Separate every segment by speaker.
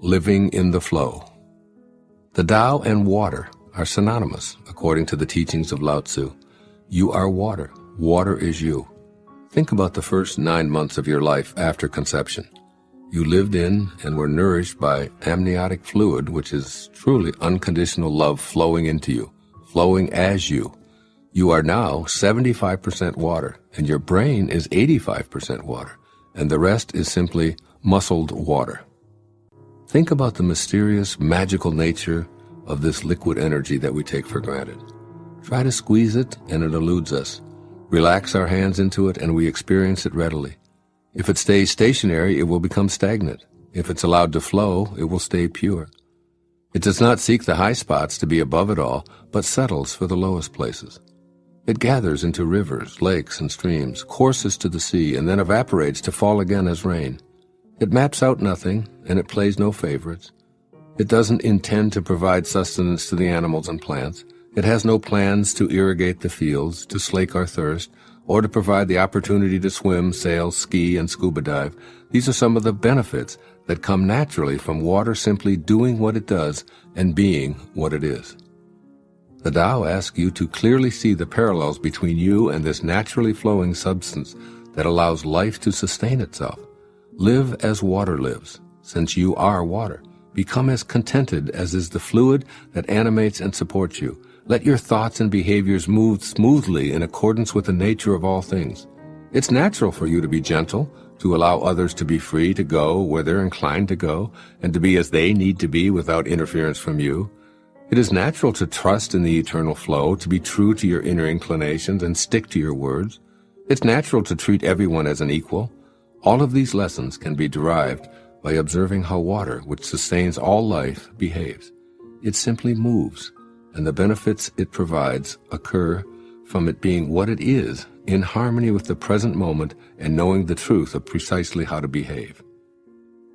Speaker 1: living in the flow. The Tao and water are synonymous, according to the teachings of Lao Tzu. You are water. Water is you. Think about the first 9 months of your life after conception. You lived in and were nourished by amniotic fluid, which is truly unconditional love flowing into you, flowing as you. You are now 75% water, and your brain is 85% water, and the rest is simply muscled water. Think about the mysterious, magical nature of this liquid energy that we take for granted. Try to squeeze it, and it eludes us. Relax our hands into it, and we experience it readily. If it stays stationary, it will become stagnant. If it's allowed to flow, it will stay pure. It does not seek the high spots to be above it all, but settles for the lowest places. It gathers into rivers, lakes, and streams, courses to the sea, and then evaporates to fall again as rain. It maps out nothing, and it plays no favorites. It doesn't intend to provide sustenance to the animals and plants. It has no plans to irrigate the fields, to slake our thirst, or to provide the opportunity to swim, sail, ski, and scuba dive. These are some of the benefits that come naturally from water simply doing what it does and being what it is. The Tao asks you to clearly see the parallels between you and this naturally flowing substance that allows life to sustain itself. Live as water lives, since you are water. Become as contented as is the fluid that animates and supports you. Let your thoughts and behaviors move smoothly in accordance with the nature of all things. It's natural for you to be gentle, to allow others to be free to go where they're inclined to go, and to be as they need to be without interference from you. It is natural to trust in the eternal flow, to be true to your inner inclinations and stick to your words. It's natural to treat everyone as an equal. All of these lessons can be derived by observing how water, which sustains all life, behaves. It simply moves, and the benefits it provides occur from it being what it is, in harmony with the present moment and knowing the truth of precisely how to behave.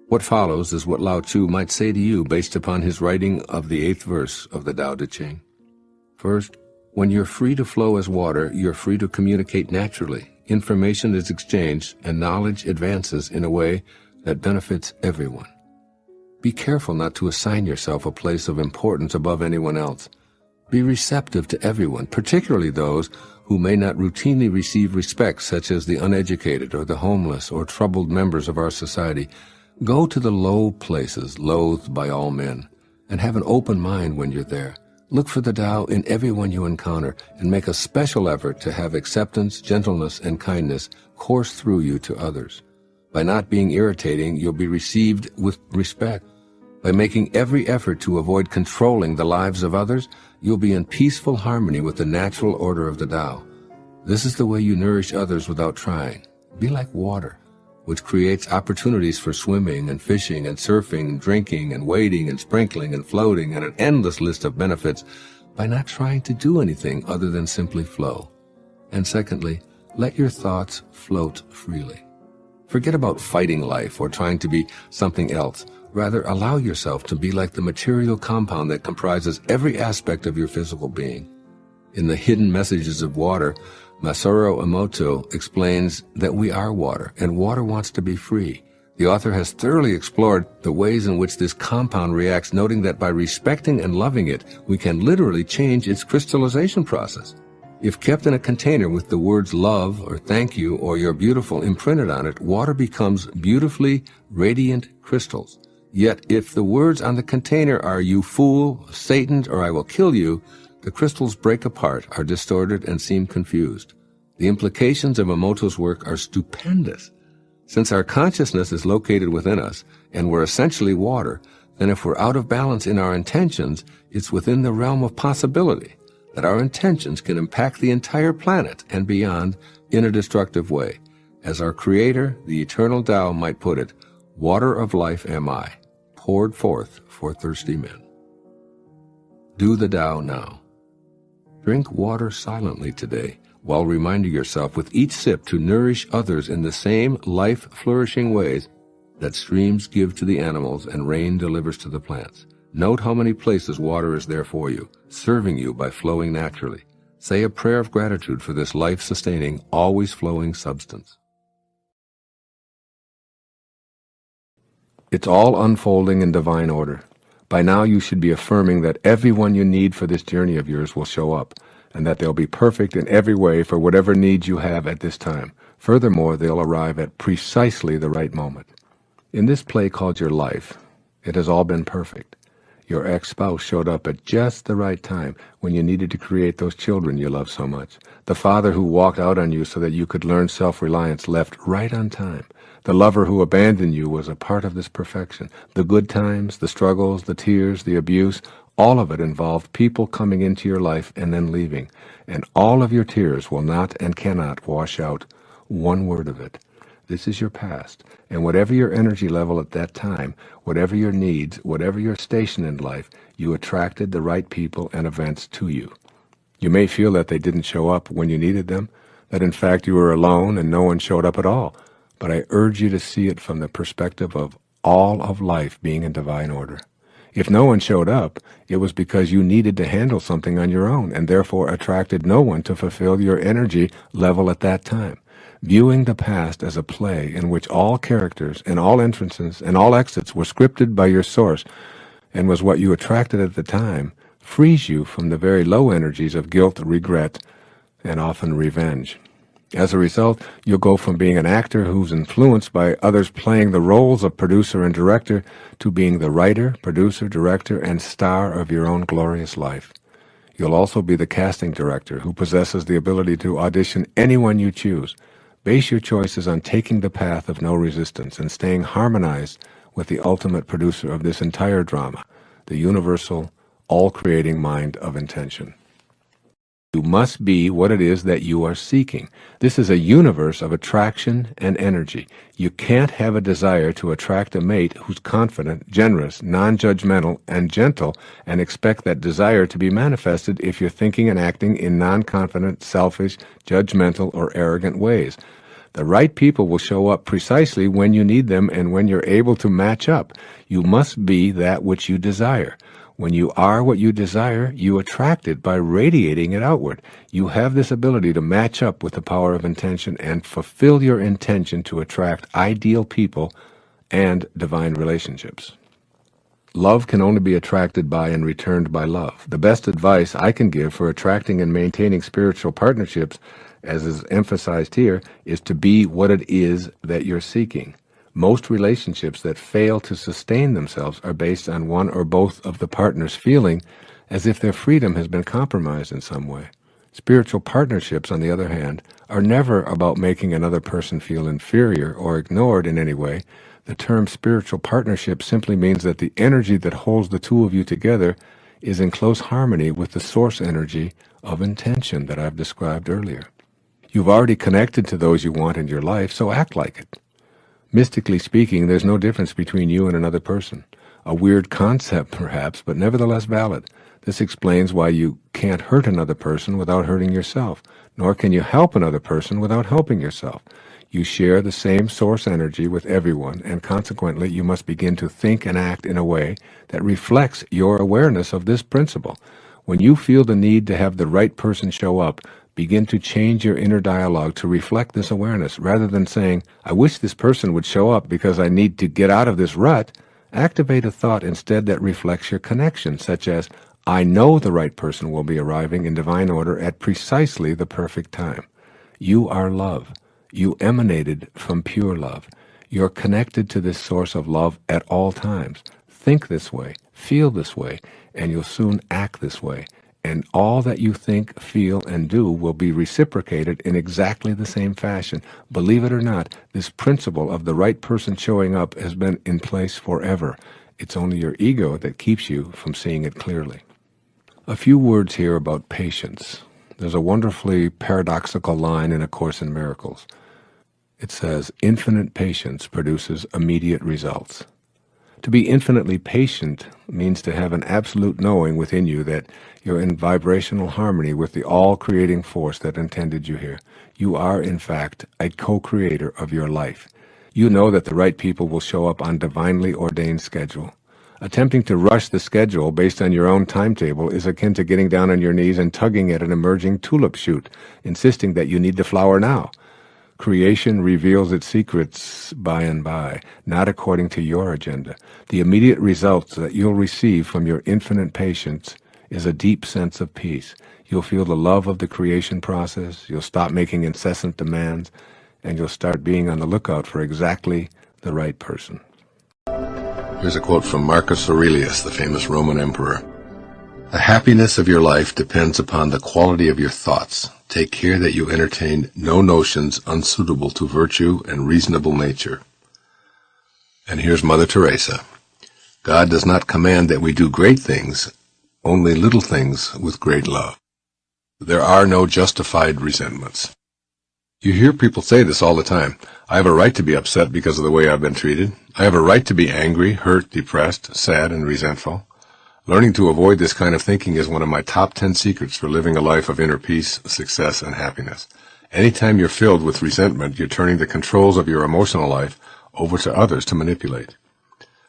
Speaker 1: What follows is what Lao Tzu might say to you based upon his writing of the 8th verse of the Tao Te Ching. First, when you're free to flow as water, you're free to communicate naturally. Information is exchanged and knowledge advances in a way that benefits everyone. Be careful not to assign yourself a place of importance above anyone else. Be receptive to everyone, particularly those who may not routinely receive respect, such as the uneducated or the homeless or troubled members of our society. Go to the low places loathed by all men, and have an open mind when you're there. Look for the Tao in everyone you encounter, and make a special effort to have acceptance, gentleness, and kindness course through you to others. By not being irritating, you'll be received with respect. By making every effort to avoid controlling the lives of others, you'll be in peaceful harmony with the natural order of the Tao. This is the way you nourish others without trying. Be like water, which creates opportunities for swimming and fishing and surfing and drinking and wading and sprinkling and floating and an endless list of benefits by not trying to do anything other than simply flow. And secondly, let your thoughts float freely. Forget about fighting life or trying to be something else. Rather, allow yourself to be like the material compound that comprises every aspect of your physical being. In the Hidden Messages of Water, Masaru Emoto explains that we are water, and water wants to be free. The author has thoroughly explored the ways in which this compound reacts, noting that by respecting and loving it, we can literally change its crystallization process. If kept in a container with the words love or thank you or you're beautiful imprinted on it, water becomes beautifully radiant crystals. Yet if the words on the container are you fool, Satan, or I will kill you, the crystals break apart, are distorted, and seem confused. The implications of Emoto's work are stupendous. Since our consciousness is located within us, and we're essentially water, then if we're out of balance in our intentions, it's within the realm of possibility that our intentions can impact the entire planet and beyond in a destructive way. As our Creator, the eternal Tao, might put it, water of life am I, poured forth for thirsty men. Do the Tao now. Drink water silently today, while reminding yourself with each sip to nourish others in the same life-flourishing ways that streams give to the animals and rain delivers to the plants. Note how many places water is there for you, serving you by flowing naturally. Say a prayer of gratitude for this life-sustaining, always flowing substance. It's all unfolding in divine order. By now you should be affirming that everyone you need for this journey of yours will show up, and that they'll be perfect in every way for whatever needs you have at this time. Furthermore, they'll arrive at precisely the right moment. In this play called your life, it has all been perfect. Your ex-spouse showed up at just the right time when you needed to create those children you love so much. The father who walked out on you so that you could learn self-reliance left right on time. The lover who abandoned you was a part of this perfection. The good times, the struggles, the tears, the abuse, all of it involved people coming into your life and then leaving. And all of your tears will not and cannot wash out one word of it. This is your past, and whatever your energy level at that time, whatever your needs, whatever your station in life, you attracted the right people and events to you. You may feel that they didn't show up when you needed them, that in fact you were alone and no one showed up at all, but I urge you to see it from the perspective of all of life being in divine order. If no one showed up, it was because you needed to handle something on your own and therefore attracted no one to fulfill your energy level at that time. Viewing the past as a play in which all characters and all entrances and all exits were scripted by your source and was what you attracted at the time frees you from the very low energies of guilt, regret, and often revenge. As a result, you'll go from being an actor who's influenced by others playing the roles of producer and director to being the writer, producer, director, and star of your own glorious life. You'll also be the casting director who possesses the ability to audition anyone you choose. Base your choices on taking the path of no resistance and staying harmonized with the ultimate producer of this entire drama, the universal, all-creating mind of intention. You must be what it is that you are seeking. This is a universe of attraction and energy. You can't have a desire to attract a mate who's confident, generous, non-judgmental, and gentle and expect that desire to be manifested if you're thinking and acting in non-confident, selfish, judgmental, or arrogant ways. The right people will show up precisely when you need them and when you're able to match up. You must be that which you desire. When you are what you desire, you attract it by radiating it outward. You have this ability to match up with the power of intention and fulfill your intention to attract ideal people and divine relationships. Love can only be attracted by and returned by love. The best advice I can give for attracting and maintaining spiritual partnerships, as is emphasized here, is to be what it is that you're seeking. Most relationships that fail to sustain themselves are based on one or both of the partners feeling as if their freedom has been compromised in some way. Spiritual partnerships, on the other hand, are never about making another person feel inferior or ignored in any way. The term spiritual partnership simply means that the energy that holds the two of you together is in close harmony with the source energy of intention that I've described earlier. You've already connected to those you want in your life, so act like it. Mystically speaking, there's no difference between you and another person. A weird concept, perhaps, but nevertheless valid. This explains why you can't hurt another person without hurting yourself, nor can you help another person without helping yourself. You share the same source energy with everyone, and consequently you must begin to think and act in a way that reflects your awareness of this principle. When you feel the need to have the right person show up, begin to change your inner dialogue to reflect this awareness. Rather than saying, I wish this person would show up because I need to get out of this rut, activate a thought instead that reflects your connection, such as, I know the right person will be arriving in divine order at precisely the perfect time. You are love. You emanated from pure love. You're connected to this source of love at all times. Think this way, feel this way, and you'll soon act this way. And all that you think, feel, and do will be reciprocated in exactly the same fashion. Believe it or not, this principle of the right person showing up has been in place forever. It's only your ego that keeps you from seeing it clearly. A few words here about patience. There's a wonderfully paradoxical line in A Course in Miracles. It says, infinite patience produces immediate results. To be infinitely patient means to have an absolute knowing within you that you're in vibrational harmony with the all-creating force that intended you here. You are, in fact, a co-creator of your life. You know that the right people will show up on divinely ordained schedule. Attempting to rush the schedule based on your own timetable is akin to getting down on your knees and tugging at an emerging tulip shoot, insisting that you need the flower now.
Speaker 2: Creation reveals its secrets by and by, not according to your agenda. The immediate results that you'll receive from your infinite patience is a deep sense of peace. You'll feel the love of the creation process, you'll stop making incessant demands, and you'll start being on the lookout for exactly the right person.
Speaker 1: Here's a quote from Marcus Aurelius, the famous Roman emperor. The happiness of your life depends upon the quality of your thoughts. Take care that you entertain no notions unsuitable to virtue and reasonable nature. And here's Mother Teresa. God does not command that we do great things, only little things with great love. There are no justified resentments. You hear people say this all the time. I have a right to be upset because of the way I've been treated. I have a right to be angry, hurt, depressed, sad, and resentful. Learning to avoid this kind of thinking is one of my top 10 secrets for living a life of inner peace, success, and happiness. Anytime you're filled with resentment, you're turning the controls of your emotional life over to others to manipulate.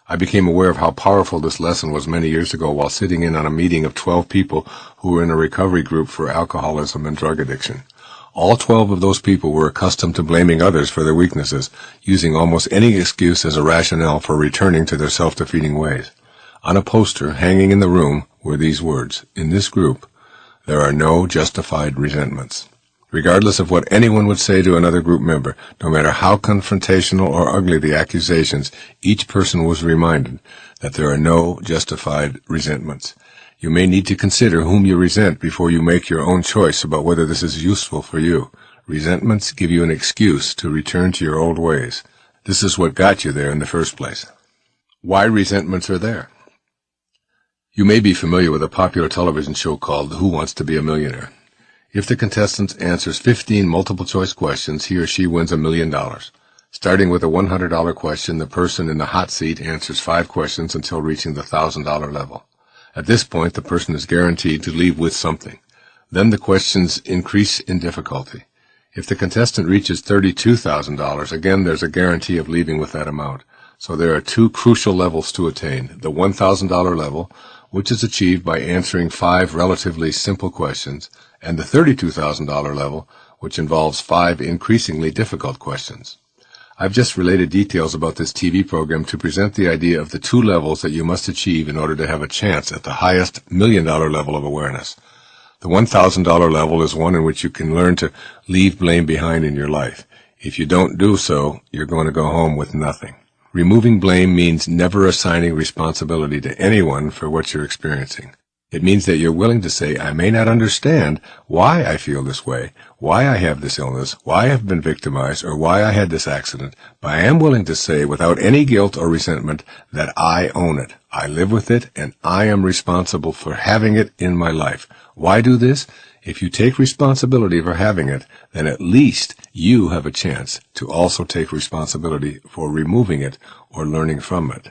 Speaker 1: I became aware of how powerful this lesson was many years ago while sitting in on a meeting of 12 people who were in a recovery group for alcoholism and drug addiction. All 12 of those people were accustomed to blaming others for their weaknesses, using almost any excuse as a rationale for returning to their self-defeating ways. On a poster hanging in the room were these words, "In this group, there are no justified resentments." Regardless of what anyone would say to another group member, no matter how confrontational or ugly the accusations, each person was reminded that there are no justified resentments. You may need to consider whom you resent before you make your own choice about whether this is useful for you. Resentments give you an excuse to return to your old ways. This is what got you there in the first place. Why resentments are there? You may be familiar with a popular television show called Who Wants to Be a Millionaire? If the contestant answers 15 multiple-choice questions, he or she wins $1 million. Starting with a $100 question, the person in the hot seat answers 5 questions until reaching the $1,000 level. At this point, the person is guaranteed to leave with something. Then the questions increase in difficulty. If the contestant reaches $32,000, again there's a guarantee of leaving with that amount. So there are 2 crucial levels to attain. The $1,000 level, which is achieved by answering 5 relatively simple questions, and the $32,000 level, which involves 5 increasingly difficult questions. I've just related details about this TV program to present the idea of the 2 levels that you must achieve in order to have a chance at the highest $1 million level of awareness. The $1,000 level is one in which you can learn to leave blame behind in your life. If you don't do so, you're going to go home with nothing. Removing blame means never assigning responsibility to anyone for what you're experiencing. It means that you're willing to say, I may not understand why I feel this way, why I have this illness, why I have been victimized, or why I had this accident, but I am willing to say without any guilt or resentment that I own it, I live with it, and I am responsible for having it in my life. Why do this? If you take responsibility for having it, then at least you have a chance to also take responsibility for removing it or learning from it.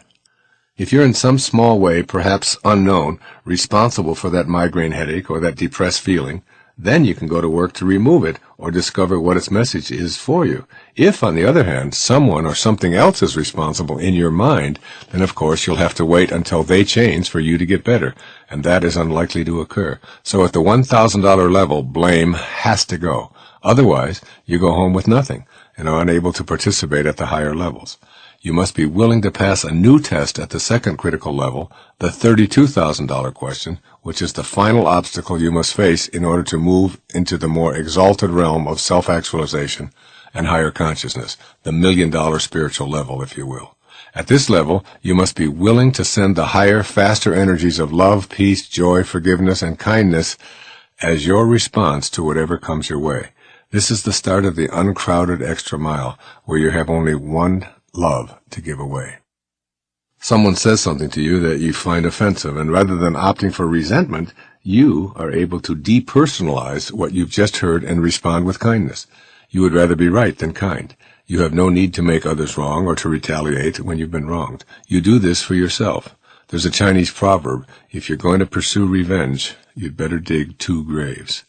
Speaker 1: If you're in some small way, perhaps unknown, responsible for that migraine headache or that depressed feeling, then you can go to work to remove it or discover what its message is for you. If, on the other hand, someone or something else is responsible in your mind, then of course you'll have to wait until they change for you to get better, and that is unlikely to occur. So at the $1,000 level, blame has to go. Otherwise, you go home with nothing and are unable to participate at the higher levels. You must be willing to pass a new test at the second critical level, the $32,000 question, which is the final obstacle you must face in order to move into the more exalted realm of self-actualization and higher consciousness, the $1 million spiritual level, if you will. At this level, you must be willing to send the higher, faster energies of love, peace, joy, forgiveness, and kindness as your response to whatever comes your way. This is the start of the uncrowded extra mile, where you have only one love to give away. Someone says something to you that you find offensive, and rather than opting for resentment, you are able to depersonalize what you've just heard and respond with kindness. You would rather be right than kind. You have no need to make others wrong or to retaliate when you've been wronged. You do this for yourself. There's a Chinese proverb, if you're going to pursue revenge, you'd better dig 2 graves.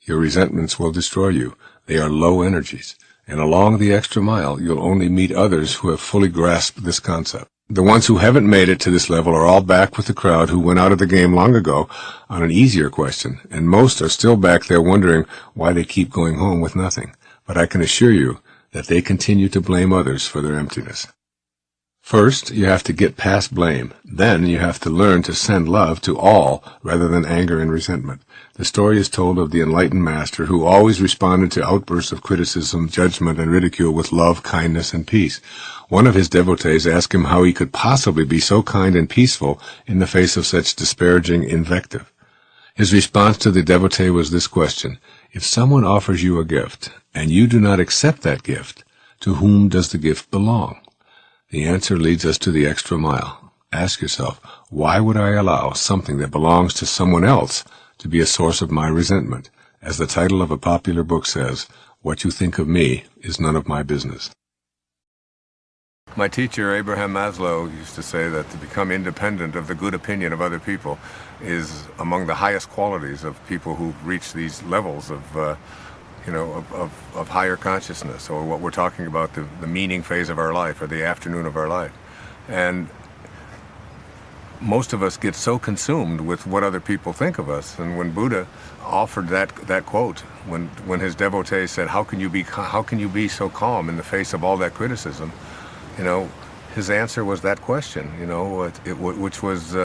Speaker 1: Your resentments will destroy you. They are low energies. And along the extra mile, you'll only meet others who have fully grasped this concept. The ones who haven't made it to this level are all back with the crowd who went out of the game long ago on an easier question, and most are still back there wondering why they keep going home with nothing. But I can assure you that they continue to blame others for their emptiness. First, you have to get past blame. Then you have to learn to send love to all rather than anger and resentment. The story is told of the enlightened master who always responded to outbursts of criticism, judgment, and ridicule with love, kindness, and peace. One of his devotees asked him how he could possibly be so kind and peaceful in the face of such disparaging invective. His response to the devotee was this question: if someone offers you a gift, and you do not accept that gift, to whom does the gift belong? The answer leads us to the extra mile. Ask yourself, why would I allow something that belongs to someone else to be a source of my resentment? As the title of a popular book says, what you think of me is none of my business. My teacher, Abraham Maslow, used to say that to become independent of the good opinion of other people is among the highest qualities of people who reach these levels of higher consciousness, or what we're talking about, the meaning phase of our life, or the afternoon of our life. And most of us get so consumed with what other people think of us. And when Buddha offered that quote, when his devotee said, how can you be so calm in the face of all that criticism? His answer was that question, which was,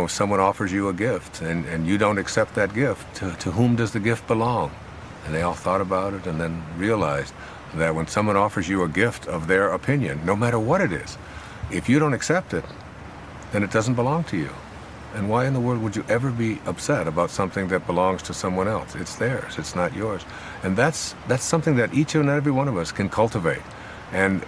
Speaker 1: someone offers you a gift and you don't accept that gift. To whom does the gift belong? And they all thought about it and then realized that when someone offers you a gift of their opinion, no matter what it is, if you don't accept it, then it doesn't belong to you. And why in the world would you ever be upset about something that belongs to someone else? It's theirs, it's not yours. And that's something that each and every one of us can cultivate. And,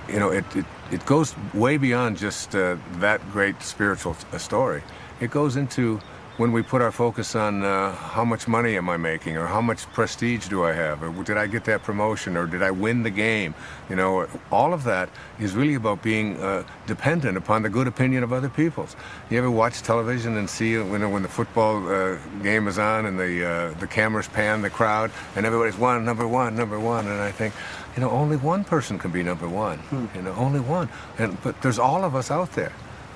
Speaker 1: it goes way beyond just that great spiritual story. It goes into when we put our focus on how much money am I making, or how much prestige do I have, or did I get that promotion, or did I win the game? All of that is really about being dependent upon the good opinion of other people. You ever watch television and see when the football game is on and the cameras pan the crowd and everybody's number one, and I think, only one person can be number one. Only one. But there's all of us out there.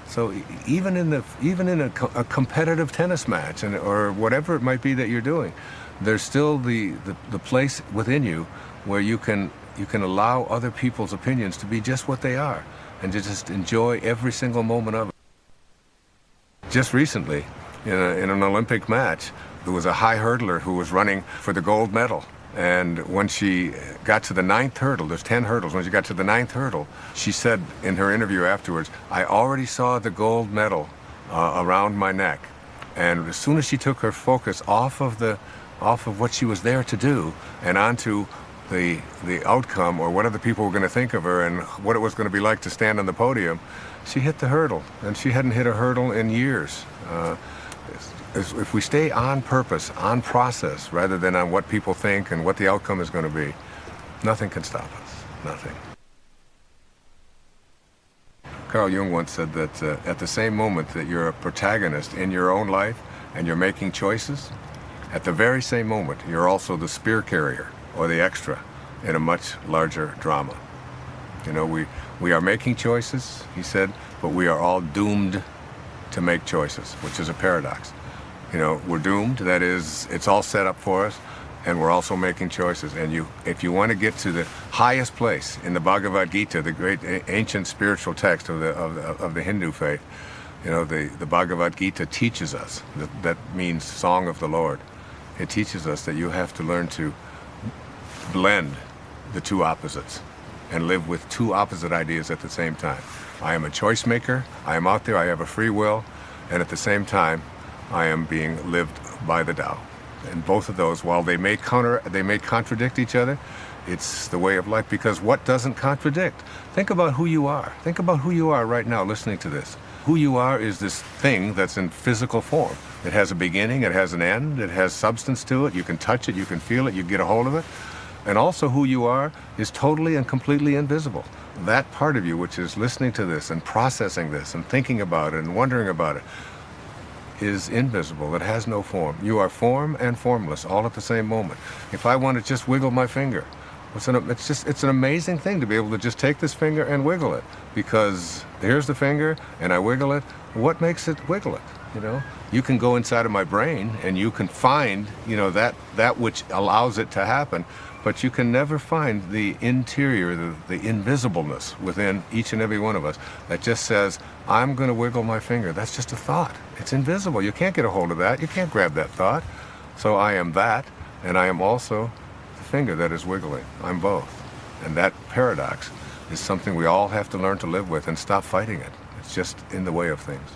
Speaker 1: So even in a competitive tennis match or whatever it might be that you're doing, there's still the place within you where you can allow other people's opinions to be just what they are and to just enjoy every single moment of it. Just recently, in an Olympic match, there was a high hurdler who was running for the gold medal. And when she got to the 9th hurdle, there's 10 hurdles, when she got to the 9th hurdle, she said in her interview afterwards, I already saw the gold medal around my neck. And as soon as she took her focus off of what she was there to do and onto the outcome, or what other people were going to think of her and what it was going to be like to stand on the podium, she hit the hurdle. And she hadn't hit a hurdle in years. If we stay on purpose, on process, rather than on what people think and what the outcome is going to be, nothing can stop us. Nothing. Carl Jung once said that at the same moment that you're a protagonist in your own life and you're making choices, at the very same moment you're also the spear carrier or the extra in a much larger drama. We are making choices, he said, but we are all doomed to make choices, which is a paradox. We're doomed, that is, it's all set up for us, and we're also making choices. And if you want to get to the highest place in the Bhagavad Gita, the great ancient spiritual text of the Hindu faith, the Bhagavad Gita teaches us, that means Song of the Lord. It teaches us that you have to learn to blend the two opposites and live with two opposite ideas at the same time. I am a choice maker, I am out there, I have a free will, and at the same time, I am being lived by the Tao. And both of those, while they may contradict each other, it's the way of life, because what doesn't contradict? Think about who you are. Think about who you are right now listening to this. Who you are is this thing that's in physical form. It has a beginning, it has an end, it has substance to it, you can touch it, you can feel it, you get a hold of it. And also who you are is totally and completely invisible. That part of you which is listening to this and processing this and thinking about it and wondering about it is invisible. It has no form. You are form and formless all at the same moment. If I want to just wiggle my finger, it's an amazing thing to be able to just take this finger and wiggle it, because here's the finger and I wiggle it,
Speaker 2: What makes it wiggle it? You know, you can go inside of my brain and you can find, that which allows it to happen, but you can never find the interior, the invisibleness within each and every one of us that just says, I'm going to wiggle my finger. That's just a thought. It's invisible. You can't get a hold of that. You can't grab that thought. So I am that, and I am also the finger that is wiggling. I'm both. And that paradox is something we all have to learn to live with and stop fighting it. It's just in the way of things.